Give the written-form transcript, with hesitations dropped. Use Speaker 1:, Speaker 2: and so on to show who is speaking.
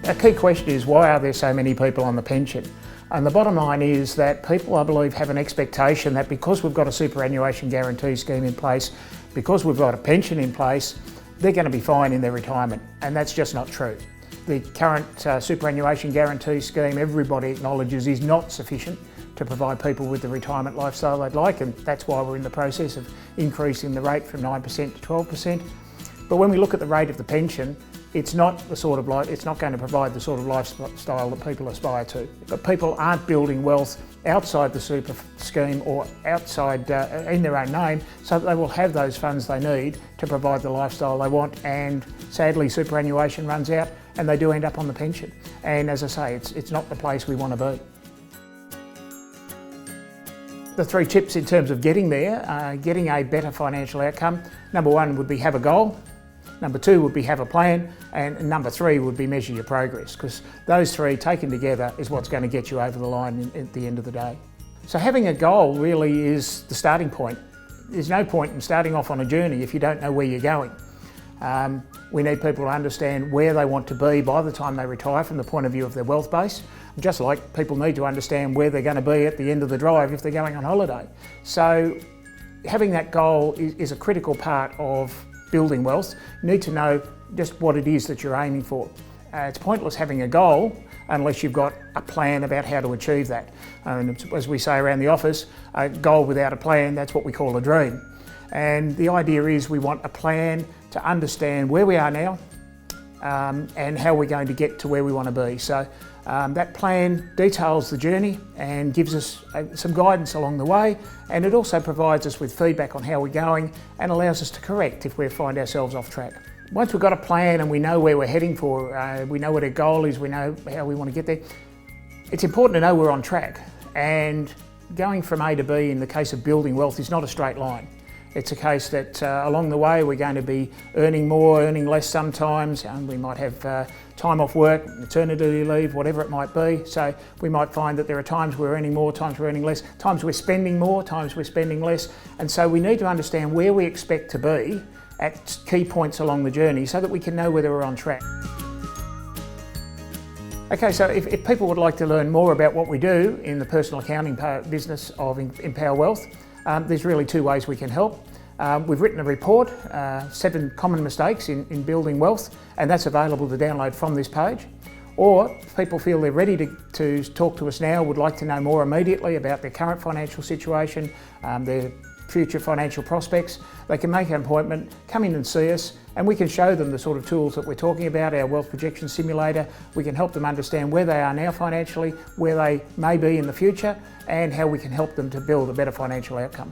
Speaker 1: A key question is, why are there so many people on the pension? And the bottom line is that people, I believe, have an expectation that because we've got a superannuation guarantee scheme in place, because we've got a pension in place, they're going to be fine in their retirement, and that's just not true. The current superannuation guarantee scheme, everybody acknowledges, is not sufficient to provide people with the retirement lifestyle they'd like, and that's why we're in the process of increasing the rate from 9% to 12%. But when we look at the rate of the pension, it's not going to provide the sort of lifestyle that people aspire to. But people aren't building wealth outside the super scheme or outside in their own name, so that they will have those funds they need to provide the lifestyle they want. And sadly, superannuation runs out and they do end up on the pension. And as I say, it's not the place we want to be. The three tips in terms of getting there, getting a better financial outcome. Number one would be have a goal. Number two would be have a plan, and number three would be measure your progress, because those three taken together is what's going to get you over the line at the end of the day. So having a goal really is the starting point. There's no point in starting off on a journey if you don't know where you're going. We need people to understand where they want to be by the time they retire from the point of view of their wealth base, just like people need to understand where they're going to be at the end of the drive if they're going on holiday. So having that goal is a critical part of building wealth. You need to know just what it is that you're aiming for. It's pointless having a goal unless you've got a plan about how to achieve that. And as we say around the office, a goal without a plan, that's what we call a dream. And the idea is we want a plan to understand where we are now and how we're going to get to where we want to be. So that plan details the journey and gives us some guidance along the way, and it also provides us with feedback on how we're going and allows us to correct if we find ourselves off track. Once we've got a plan and we know where we're heading for, we know what our goal is, we know how we want to get there, it's important to know we're on track. And going from A to B in the case of building wealth is not a straight line. It's a case that along the way we're going to be earning more, earning less sometimes, and we might have time off work, maternity leave, whatever it might be. So we might find that there are times we're earning more, times we're earning less, times we're spending more, times we're spending less. And so we need to understand where we expect to be at key points along the journey so that we can know whether we're on track. Okay, so if people would like to learn more about what we do in the personal accounting business of Empower Wealth, there's really two ways we can help. We've written a report, 7 common mistakes in building wealth, and that's available to download from this page. Or if people feel they're ready to talk to us now, would like to know more immediately about their current financial situation, their future financial prospects, they can make an appointment, come in and see us, and we can show them the sort of tools that we're talking about, our wealth projection simulator. We can help them understand where they are now financially, where they may be in the future, and how we can help them to build a better financial outcome.